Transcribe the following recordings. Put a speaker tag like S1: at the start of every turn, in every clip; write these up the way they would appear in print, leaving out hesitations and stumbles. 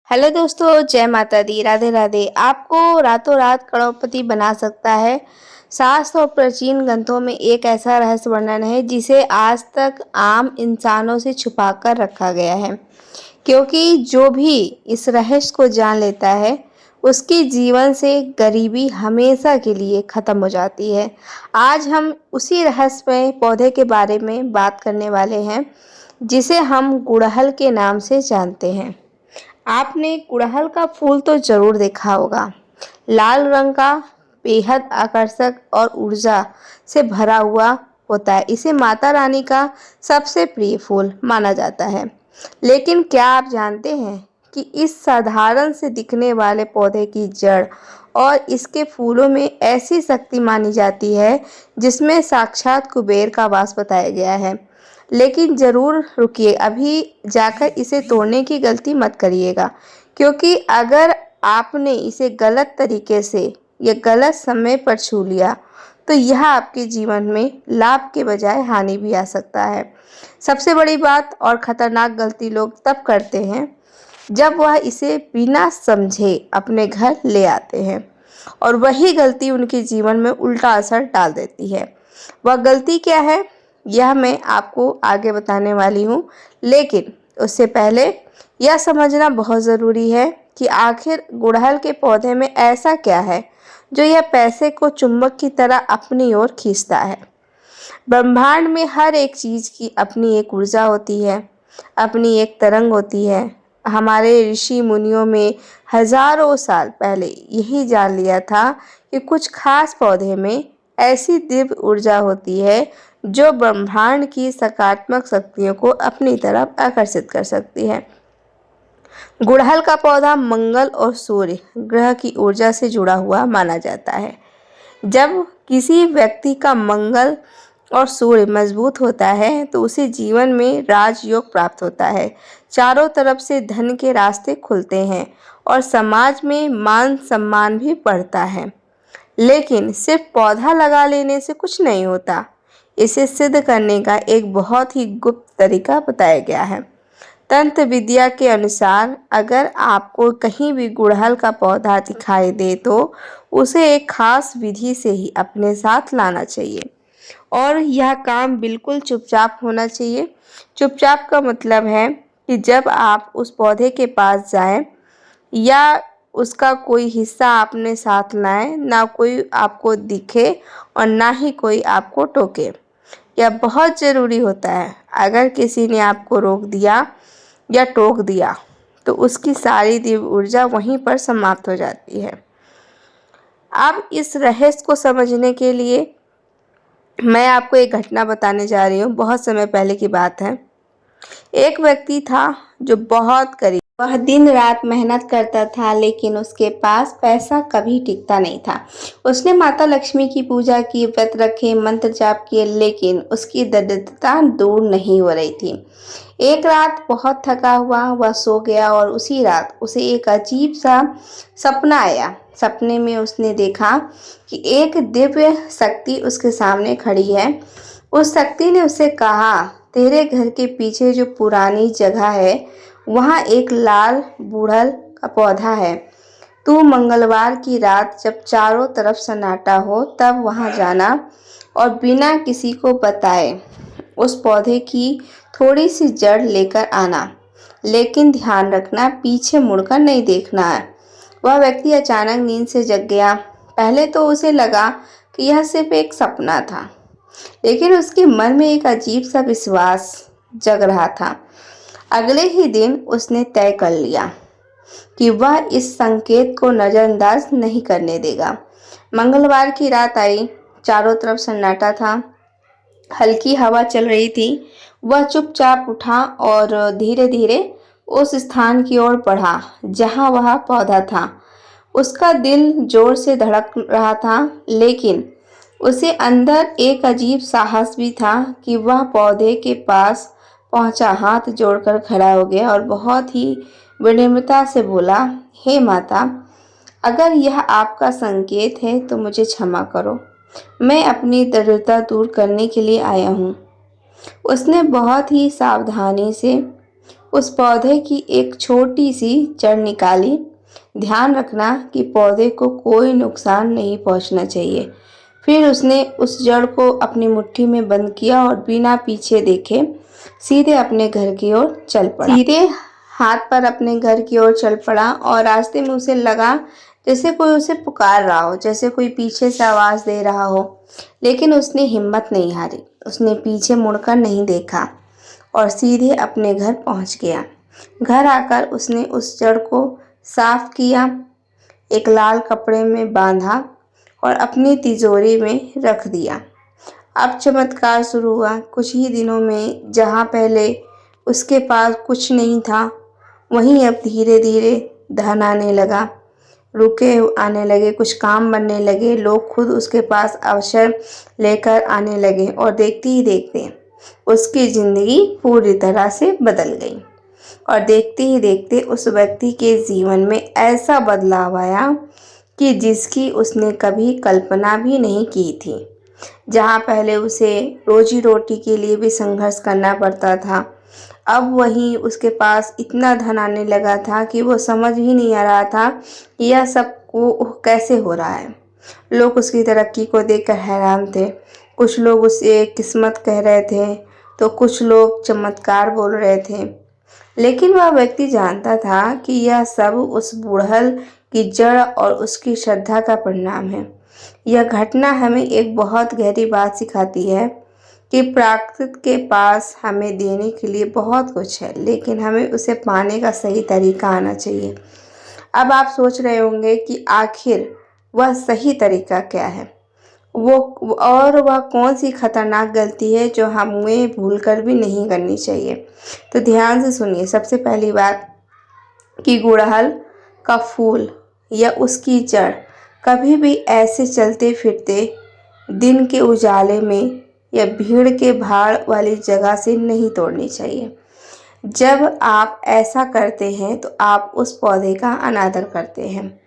S1: Hello दोस्तों, जय माता दी, राधे राधे। आपको रातों रात करोड़पति बना सकता है। शास्त्र और प्राचीन ग्रंथों में एक ऐसा रहस्य वर्णन है जिसे आज तक आम इंसानों से छुपा कर रखा गया है, क्योंकि जो भी इस रहस्य को जान लेता है उसके जीवन से गरीबी हमेशा के लिए खत्म हो जाती है। आज हम उसी रहस्यमय पौधे के बारे में बात करने वाले हैं जिसे हम गुड़हल के नाम से जानते हैं। आपने गुड़हल का फूल तो जरूर देखा होगा। लाल रंग का, बेहद आकर्षक और ऊर्जा से भरा हुआ होता है। इसे माता रानी का सबसे प्रिय फूल माना जाता है। लेकिन क्या आप जानते हैं कि इस साधारण से दिखने वाले पौधे की जड़ और इसके फूलों में ऐसी शक्ति मानी जाती है जिसमें साक्षात कुबेर का वास बताया गया है। लेकिन ज़रूर रुकिए, अभी जाकर इसे तोड़ने की गलती मत करिएगा, क्योंकि अगर आपने इसे गलत तरीके से या गलत समय पर छू लिया तो यह आपके जीवन में लाभ के बजाय हानि भी आ सकता है। सबसे बड़ी बात और ख़तरनाक गलती लोग तब करते हैं जब वह इसे बिना समझे अपने घर ले आते हैं, और वही गलती उनके जीवन में उल्टा असर डाल देती है। वह गलती क्या है, यह मैं आपको आगे बताने वाली हूँ। लेकिन उससे पहले यह समझना बहुत ज़रूरी है कि आखिर गुड़हल के पौधे में ऐसा क्या है जो यह पैसे को चुंबक की तरह अपनी ओर खींचता है। ब्रह्मांड में हर एक चीज़ की अपनी एक ऊर्जा होती है, अपनी एक तरंग होती है। हमारे ऋषि मुनियों में हजारों साल पहले यही जान लिया था कि कुछ खास पौधे में ऐसी दिव्य ऊर्जा होती है जो ब्रह्मांड की सकारात्मक शक्तियों को अपनी तरफ आकर्षित कर सकती है। गुड़हल का पौधा मंगल और सूर्य ग्रह की ऊर्जा से जुड़ा हुआ माना जाता है। जब किसी व्यक्ति का मंगल और सूर्य मजबूत होता है तो उसे जीवन में राजयोग प्राप्त होता है। चारों तरफ से धन के रास्ते खुलते हैं और समाज में मान सम्मान भी बढ़ता है। लेकिन सिर्फ पौधा लगा लेने से कुछ नहीं होता। इसे सिद्ध करने का एक बहुत ही गुप्त तरीका बताया गया है। तंत्र विद्या के अनुसार अगर आपको कहीं भी गुड़हल का पौधा दिखाई दे तो उसे एक खास विधि से ही अपने साथ लाना चाहिए, और यह काम बिल्कुल चुपचाप होना चाहिए। चुपचाप का मतलब है कि जब आप उस पौधे के पास जाएं या उसका कोई हिस्सा अपने साथ लाएं, ना कोई आपको दिखे और ना ही कोई आपको टोके। यह बहुत ज़रूरी होता है। अगर किसी ने आपको रोक दिया या टोक दिया तो उसकी सारी दिव्य ऊर्जा वहीं पर समाप्त हो जाती है। अब इस रहस्य को समझने के लिए मैं आपको एक घटना बताने जा रही हूँ। बहुत समय पहले की बात है। एक व्यक्ति था जो बहुत गरीब, वह दिन रात मेहनत करता था, लेकिन उसके पास पैसा कभी टिकता नहीं था। उसने माता लक्ष्मी की पूजा की, व्रत रखे, मंत्र जाप किए, लेकिन उसकी दरिद्रता दूर नहीं हो रही थी। एक रात बहुत थका हुआ वह सो गया और उसी रात उसे एक अजीब सा सपना आया। सपने में उसने देखा कि एक दिव्य शक्ति उसके सामने खड़ी है। उस शक्ति ने उससे कहा, तेरे घर के पीछे जो पुरानी जगह है वहाँ एक लाल गुड़हल का पौधा है। तू मंगलवार की रात जब चारों तरफ सन्नाटा हो तब वहाँ जाना और बिना किसी को बताए उस पौधे की थोड़ी सी जड़ लेकर आना, लेकिन ध्यान रखना पीछे मुड़कर नहीं देखना है। वह व्यक्ति अचानक नींद से जग गया। पहले तो उसे लगा कि यह सिर्फ एक सपना था, लेकिन उसके मन में एक अजीब सा विश्वास जग रहा था। अगले ही दिन उसने तय कर लिया कि वह इस संकेत को नज़रअंदाज नहीं करने देगा। मंगलवार की रात आई, चारों तरफ सन्नाटा था, हल्की हवा चल रही थी। वह चुपचाप उठा और धीरे धीरे उस स्थान की ओर बढ़ा जहां वह पौधा था। उसका दिल जोर से धड़क रहा था, लेकिन उसे अंदर एक अजीब साहस भी था कि वह पौधे के पास पहुंचा, हाथ जोड़कर खड़ा हो गया और बहुत ही विनम्रता से बोला, हे माता, अगर यह आपका संकेत है तो मुझे क्षमा करो। मैं अपनी दरिद्रता दूर करने के लिए आया हूँ। उसने बहुत ही सावधानी से उस पौधे की एक छोटी सी जड़ निकाली। ध्यान रखना कि पौधे को कोई नुकसान नहीं पहुंचना चाहिए। फिर उसने उस जड़ को अपनी मुट्ठी में बंद किया और बिना पीछे देखे सीधे अपने घर की ओर चल पड़ा। सीधे हाथ पर अपने घर की ओर चल पड़ा और रास्ते में उसे लगा जैसे कोई उसे पुकार रहा हो, जैसे कोई पीछे से आवाज दे रहा हो। लेकिन उसने हिम्मत नहीं हारी। उसने पीछे मुड़कर नहीं देखा और सीधे अपने घर पहुंच गया। घर आकर उसने उस जड़ को साफ किया, एक लाल कपड़े में बांधा और अपनी तिजोरी में रख दिया। अब चमत्कार शुरू हुआ। कुछ ही दिनों में जहाँ पहले उसके पास कुछ नहीं था, वहीं अब धीरे धीरे धन आने लगा, रुके आने लगे, कुछ काम बनने लगे, लोग खुद उसके पास अवसर लेकर आने लगे और देखते ही देखते उसकी जिंदगी पूरी तरह से बदल गई। और देखते ही देखते उस व्यक्ति के जीवन में ऐसा बदलाव आया कि जिसकी उसने कभी कल्पना भी नहीं की थी। जहाँ पहले उसे रोजी रोटी के लिए भी संघर्ष करना पड़ता था, अब वहीं उसके पास इतना धन आने लगा था कि वो समझ ही नहीं आ रहा था कि यह सब को कैसे हो रहा है। लोग उसकी तरक्की को देखकर हैरान थे। कुछ लोग उसे किस्मत कह रहे थे तो कुछ लोग चमत्कार बोल रहे थे। लेकिन वह व्यक्ति जानता था कि यह सब उस बूढ़ल की जड़ और उसकी श्रद्धा का परिणाम है। यह घटना हमें एक बहुत गहरी बात सिखाती है कि प्रकृति के पास हमें देने के लिए बहुत कुछ है, लेकिन हमें उसे पाने का सही तरीका आना चाहिए। अब आप सोच रहे होंगे कि आखिर वह सही तरीका क्या है, वह कौन सी खतरनाक गलती है जो हमें भूलकर भी नहीं करनी चाहिए। तो ध्यान से सुनिए। सबसे पहली बात कि गुड़हल का फूल या उसकी जड़ कभी भी ऐसे चलते फिरते दिन के उजाले में या भीड़ के भाड़ वाली जगह से नहीं तोड़नी चाहिए। जब आप ऐसा करते हैं तो आप उस पौधे का अनादर करते हैं,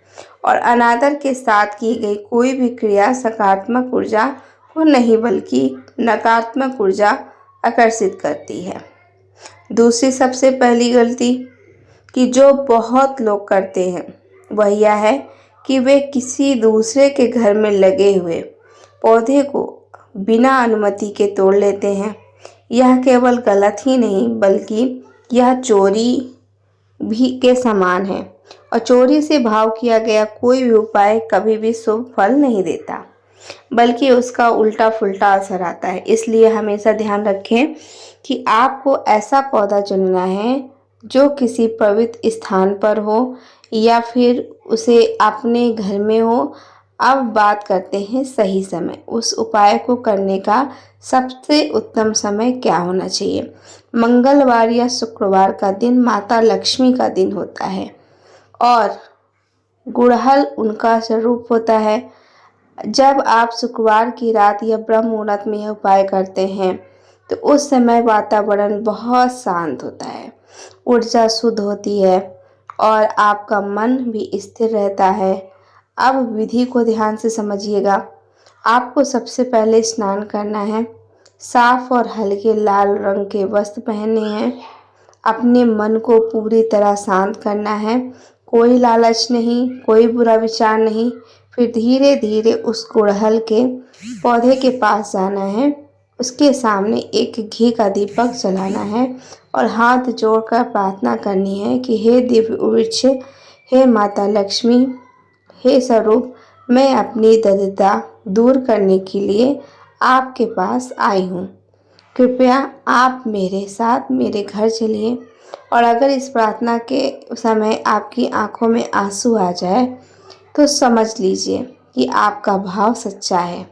S1: और अनादर के साथ की गई कोई भी क्रिया सकारात्मक ऊर्जा को नहीं बल्कि नकारात्मक ऊर्जा आकर्षित करती है। दूसरी सबसे पहली गलती कि जो बहुत लोग करते हैं वह यह है कि वे किसी दूसरे के घर में लगे हुए पौधे को बिना अनुमति के तोड़ लेते हैं। यह केवल गलत ही नहीं बल्कि यह चोरी भी के समान है, और चोरी से भाव किया गया कोई भी उपाय कभी भी शुभ फल नहीं देता, बल्कि उसका उल्टा फुल्टा असर आता है। इसलिए हमेशा ध्यान रखें कि आपको ऐसा पौधा चुनना है जो किसी पवित्र स्थान पर हो या फिर उसे अपने घर में हो। अब बात करते हैं सही समय। उस उपाय को करने का सबसे उत्तम समय क्या होना चाहिए? मंगलवार या शुक्रवार का दिन माता लक्ष्मी का दिन होता है और गुड़हल उनका स्वरूप होता है। जब आप शुक्रवार की रात या ब्रह्म मुहूर्त में यह उपाय करते हैं तो उस समय वातावरण बहुत शांत होता है, ऊर्जा शुद्ध होती है और आपका मन भी स्थिर रहता है। अब विधि को ध्यान से समझिएगा। आपको सबसे पहले स्नान करना है, साफ और हल्के लाल रंग के वस्त्र पहनने हैं, अपने मन को पूरी तरह शांत करना है, कोई लालच नहीं, कोई बुरा विचार नहीं। फिर धीरे धीरे उस गुड़हल के पौधे के पास जाना है, उसके सामने एक घी का दीपक जलाना है और हाथ जोड़कर प्रार्थना करनी है कि हे दिव्य वृक्ष, हे माता लक्ष्मी, हे स्वरूप, मैं अपनी दरिद्रता दूर करने के लिए आपके पास आई हूँ। कृपया आप मेरे साथ मेरे घर चलिए। और अगर इस प्रार्थना के समय आपकी आंखों में आंसू आ जाए तो समझ लीजिए कि आपका भाव सच्चा है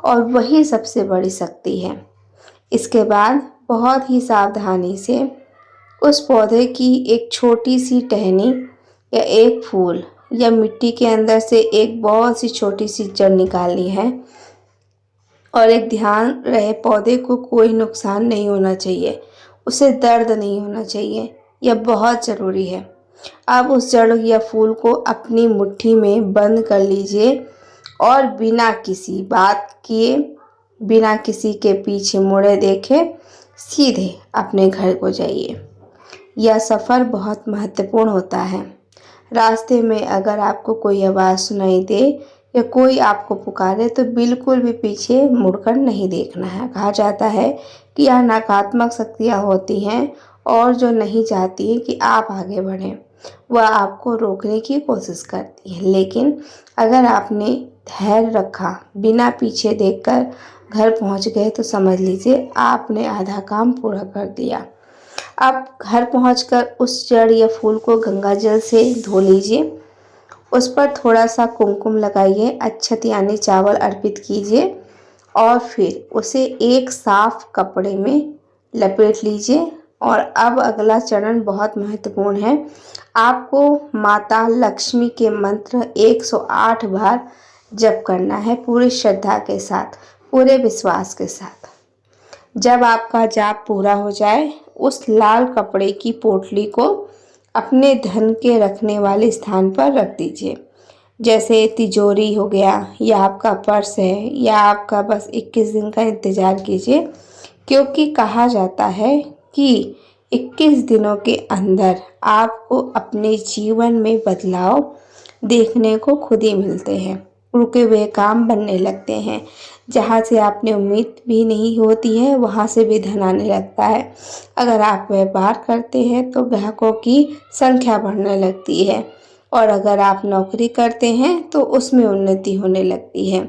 S1: और वही सबसे बड़ी शक्ति है। इसके बाद बहुत ही सावधानी से उस पौधे की एक छोटी सी टहनी या एक फूल या मिट्टी के अंदर से एक बहुत सी छोटी सी जड़ निकालनी है, और एक ध्यान रहे पौधे को कोई नुकसान नहीं होना चाहिए, उसे दर्द नहीं होना चाहिए, यह बहुत ज़रूरी है। अब उस जड़ या फूल को अपनी मुट्ठी में बंद कर लीजिए और बिना किसी बात किए, बिना किसी के पीछे मुड़े देखे सीधे अपने घर को जाइए। यह सफ़र बहुत महत्वपूर्ण होता है। रास्ते में अगर आपको कोई आवाज़ सुनाई दे या कोई आपको पुकारे तो बिल्कुल भी पीछे मुड़कर नहीं देखना है। कहा जाता है कि यह नकारात्मक शक्तियाँ होती हैं और जो नहीं चाहती कि आप आगे बढ़ें, वह आपको रोकने की कोशिश करती है। लेकिन अगर आपने धैर्य रखा, बिना पीछे देखकर घर पहुंच गए, तो समझ लीजिए आपने आधा काम पूरा कर दिया। अब घर पहुंचकर उस जड़ या फूल को गंगा जल से धो लीजिए। उस पर थोड़ा सा कुमकुम लगाइए, अक्षत यानी चावल अर्पित कीजिए और फिर उसे एक साफ कपड़े में लपेट लीजिए। और अब अगला चरण बहुत महत्वपूर्ण है। आपको माता लक्ष्मी के मंत्र 108 बार जप करना है, पूरी श्रद्धा के साथ, पूरे विश्वास के साथ। जब आपका जाप पूरा हो जाए, उस लाल कपड़े की पोटली को अपने धन के रखने वाले स्थान पर रख दीजिए। जैसे तिजोरी हो गया, या आपका पर्स है, या आपका बस 21 दिन का इंतज़ार कीजिए, क्योंकि कहा जाता है कि 21 दिनों के अंदर आपको अपने जीवन में बदलाव देखने को खुद ही मिलते हैं। रुके हुए काम बनने लगते हैं, जहाँ से आपने उम्मीद भी नहीं होती है वहाँ से भी धन आने लगता है। अगर आप व्यापार करते हैं तो ग्राहकों की संख्या बढ़ने लगती है, और अगर आप नौकरी करते हैं तो उसमें उन्नति होने लगती है।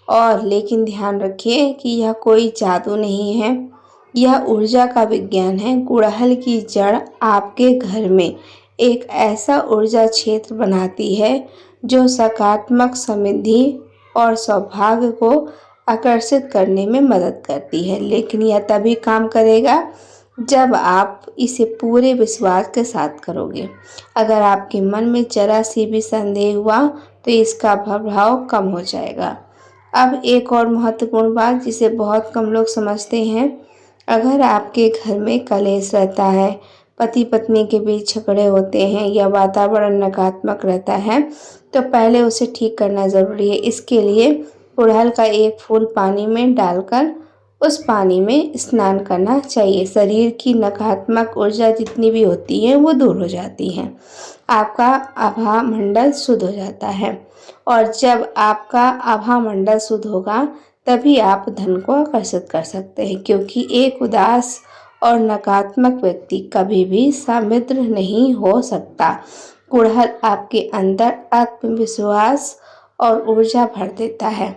S1: और लेकिन ध्यान रखिए कि यह कोई जादू नहीं है, यह ऊर्जा का विज्ञान है। गुड़हल की जड़ आपके घर में एक ऐसा ऊर्जा क्षेत्र बनाती है जो सकारात्मक समृद्धि और सौभाग्य को आकर्षित करने में मदद करती है। लेकिन यह तभी काम करेगा जब आप इसे पूरे विश्वास के साथ करोगे। अगर आपके मन में जरा सी भी संदेह हुआ तो इसका प्रभाव कम हो जाएगा। अब एक और महत्वपूर्ण बात जिसे बहुत कम लोग समझते हैं, अगर आपके घर में कलेश रहता है, पति पत्नी के बीच झगड़े होते हैं या वातावरण नकारात्मक रहता है, तो पहले उसे ठीक करना ज़रूरी है। इसके लिए गुड़हल का एक फूल पानी में डालकर उस पानी में स्नान करना चाहिए। शरीर की नकारात्मक ऊर्जा जितनी भी होती है वो दूर हो जाती है, आपका आभा मंडल शुद्ध हो जाता है। और जब आपका आभा मंडल शुद्ध होगा तभी आप धन को आकर्षित कर सकते हैं, क्योंकि एक उदास और नकारात्मक व्यक्ति कभी भी समृद्ध नहीं हो सकता। गुड़हल आपके अंदर आत्मविश्वास और ऊर्जा भर देता है।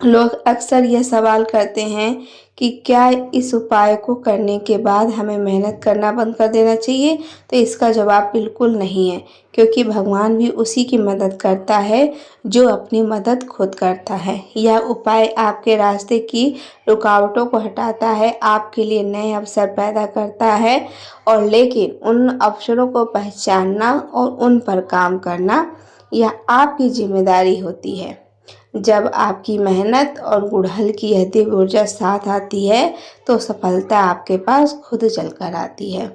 S1: लोग अक्सर यह सवाल करते हैं कि क्या इस उपाय को करने के बाद हमें मेहनत करना बंद कर देना चाहिए? तो इसका जवाब बिल्कुल नहीं है, क्योंकि भगवान भी उसी की मदद करता है जो अपनी मदद खुद करता है। यह उपाय आपके रास्ते की रुकावटों को हटाता है, आपके लिए नए अवसर पैदा करता है, और लेकिन उन अवसरों को पहचानना और उन पर काम करना यह आपकी जिम्मेदारी होती है। जब आपकी मेहनत और गुड़हल की यह दिव्य ऊर्जा साथ आती है तो सफलता आपके पास खुद चलकर आती है।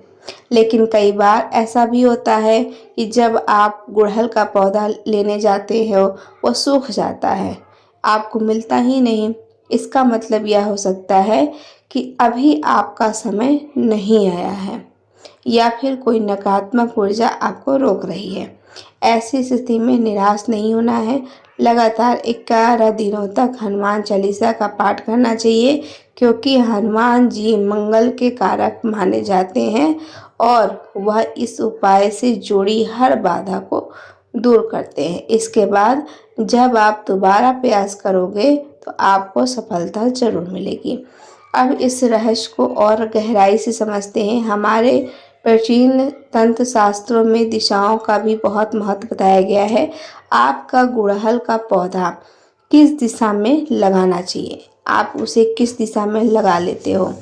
S1: लेकिन कई बार ऐसा भी होता है कि जब आप गुड़हल का पौधा लेने जाते हो वो सूख जाता है, आपको मिलता ही नहीं। इसका मतलब यह हो सकता है कि अभी आपका समय नहीं आया है, या फिर कोई नकारात्मक ऊर्जा आपको रोक रही है। ऐसी स्थिति में निराश नहीं होना है। लगातार 11 दिनों तक हनुमान चालीसा का पाठ करना चाहिए, क्योंकि हनुमान जी मंगल के कारक माने जाते हैं और वह इस उपाय से जुड़ी हर बाधा को दूर करते हैं। इसके बाद जब आप दोबारा प्रयास करोगे तो आपको सफलता जरूर मिलेगी। अब इस रहस्य को और गहराई से समझते हैं। हमारे प्राचीन तंत्र शास्त्रों में दिशाओं का भी बहुत महत्व बताया गया है। आपका गुड़हल का पौधा किस दिशा में लगाना चाहिए, आप उसे किस दिशा में लगा लेते हो,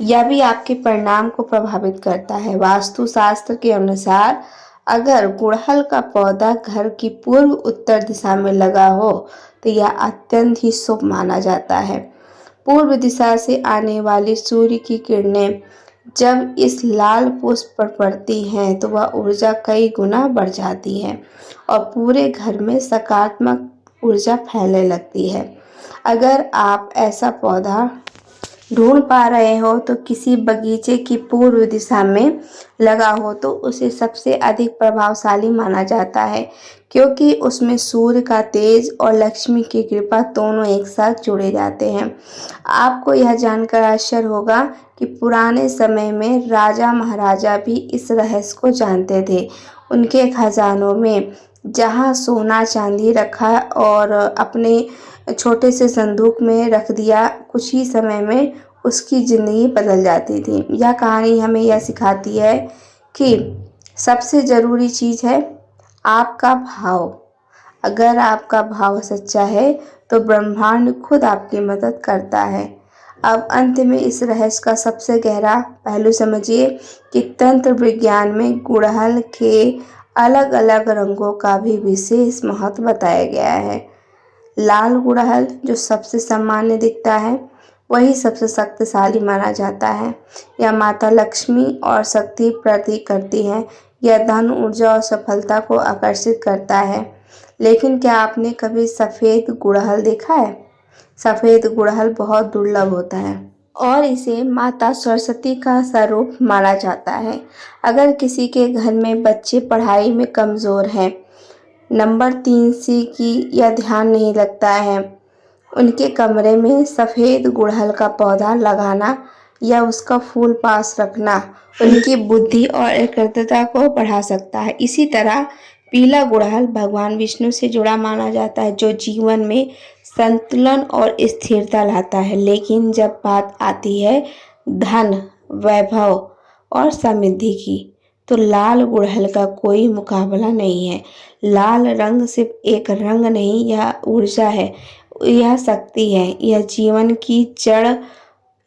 S1: यह भी आपके परिणाम को प्रभावित करता है। वास्तु शास्त्र के अनुसार अगर गुड़हल का पौधा घर की पूर्व उत्तर दिशा में लगा हो तो यह अत्यंत ही शुभ माना जाता है। पूर्व दिशा से आने वाली सूर्य की किरणें जब इस लाल पुष्प पर पड़ती हैं तो वह ऊर्जा कई गुना बढ़ जाती है और पूरे घर में सकारात्मक ऊर्जा फैलने लगती है। अगर आप ऐसा पौधा ढूंढ पा रहे हो तो किसी बगीचे की पूर्व दिशा में लगा हो तो उसे सबसे अधिक प्रभावशाली माना जाता है, क्योंकि उसमें सूर्य का तेज और लक्ष्मी की कृपा दोनों एक साथ जुड़े जाते हैं। आपको यह जानकर आश्चर्य होगा कि पुराने समय में राजा महाराजा भी इस रहस्य को जानते थे। उनके खजानों में जहाँ सोना चांदी रखा और अपने छोटे से संदूक में रख दिया, कुछ ही समय में उसकी ज़िंदगी बदल जाती थी। यह कहानी हमें यह सिखाती है कि सबसे ज़रूरी चीज़ है आपका भाव। अगर आपका भाव सच्चा है तो ब्रह्मांड खुद आपकी मदद करता है। अब अंत में इस रहस्य का सबसे गहरा पहलू समझिए कि तंत्र विज्ञान में गुड़हल के अलग अलग रंगों का भी विशेष महत्व बताया गया है। लाल गुड़हल जो सबसे सामान्य दिखता है वही सबसे शक्तिशाली माना जाता है। यह माता लक्ष्मी और शक्ति प्रतीक करती है। यह धन ऊर्जा और सफलता को आकर्षित करता है। लेकिन क्या आपने कभी सफ़ेद गुड़हल देखा है? सफ़ेद गुड़हल बहुत दुर्लभ होता है और इसे माता सरस्वती का स्वरूप माना जाता है। अगर किसी के घर में बच्चे पढ़ाई में कमज़ोर हैं, नंबर 3 सी की या ध्यान नहीं लगता है, उनके कमरे में सफ़ेद गुड़हल का पौधा लगाना या उसका फूल पास रखना उनकी बुद्धि और एकाग्रता को बढ़ा सकता है। इसी तरह पीला गुड़हल भगवान विष्णु से जुड़ा माना जाता है, जो जीवन में संतुलन और स्थिरता लाता है। लेकिन जब बात आती है धन, वैभव और समृद्धि की, तो लाल गुड़हल का कोई मुकाबला नहीं है। लाल रंग सिर्फ एक रंग नहीं, यह ऊर्जा है, यह शक्ति है, यह जीवन की जड़।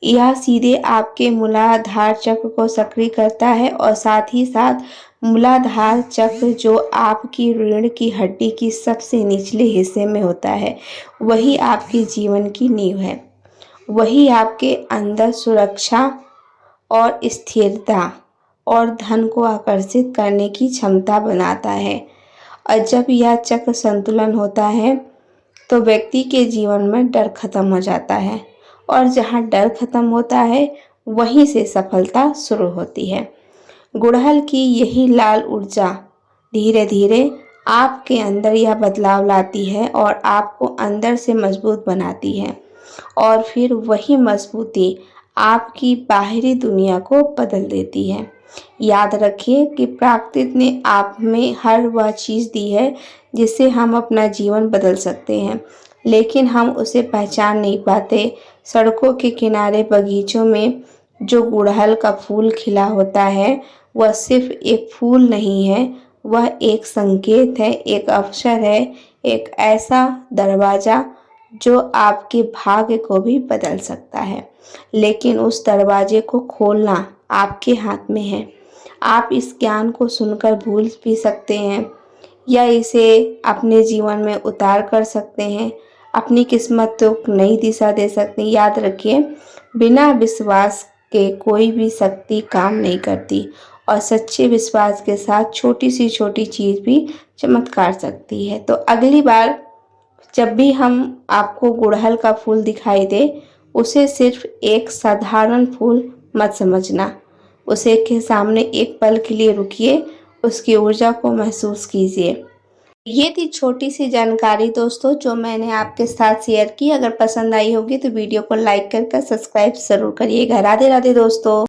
S1: यह सीधे आपके मूलाधार चक्र को सक्रिय करता है और साथ ही साथ मूलाधार चक्र जो आपकी रीढ़ की हड्डी की सबसे निचले हिस्से में होता है, वही आपके जीवन की नींव है। वही आपके अंदर सुरक्षा और स्थिरता और धन को आकर्षित करने की क्षमता बनाता है। और जब यह चक्र संतुलन होता है तो व्यक्ति के जीवन में डर खत्म हो जाता है, और जहाँ डर खत्म होता है वहीं से सफलता शुरू होती है। गुड़हल की यही लाल ऊर्जा धीरे धीरे आपके अंदर यह बदलाव लाती है और आपको अंदर से मजबूत बनाती है, और फिर वही मजबूती आपकी बाहरी दुनिया को बदल देती है। याद रखिए कि प्रकृति ने आप में हर वह चीज़ दी है जिससे हम अपना जीवन बदल सकते हैं, लेकिन हम उसे पहचान नहीं पाते। सड़कों के किनारे, बगीचों में जो गुड़हल का फूल खिला होता है, वह सिर्फ एक फूल नहीं है, वह एक संकेत है, एक अवसर है, एक ऐसा दरवाज़ा जो आपके भाग्य को भी बदल सकता है। लेकिन उस दरवाजे को खोलना आपके हाथ में है। आप इस ज्ञान को सुनकर भूल भी सकते हैं या इसे अपने जीवन में उतार कर सकते हैं, अपनी किस्मत को नई दिशा दे सकते हैं। याद रखिए, बिना विश्वास के कोई भी शक्ति काम नहीं करती, और सच्चे विश्वास के साथ छोटी सी छोटी चीज़ भी चमत्कार सकती है। तो अगली बार जब भी हम आपको गुड़हल का फूल दिखाई दे, उसे सिर्फ एक साधारण फूल मत समझना। उसे के सामने एक पल के लिए रुकिए, उसकी ऊर्जा को महसूस कीजिए। ये थी छोटी सी जानकारी दोस्तों जो मैंने आपके साथ शेयर की। अगर पसंद आई होगी तो वीडियो को लाइक करके सब्सक्राइब ज़रूर करिएगा। राधे राधे दोस्तों।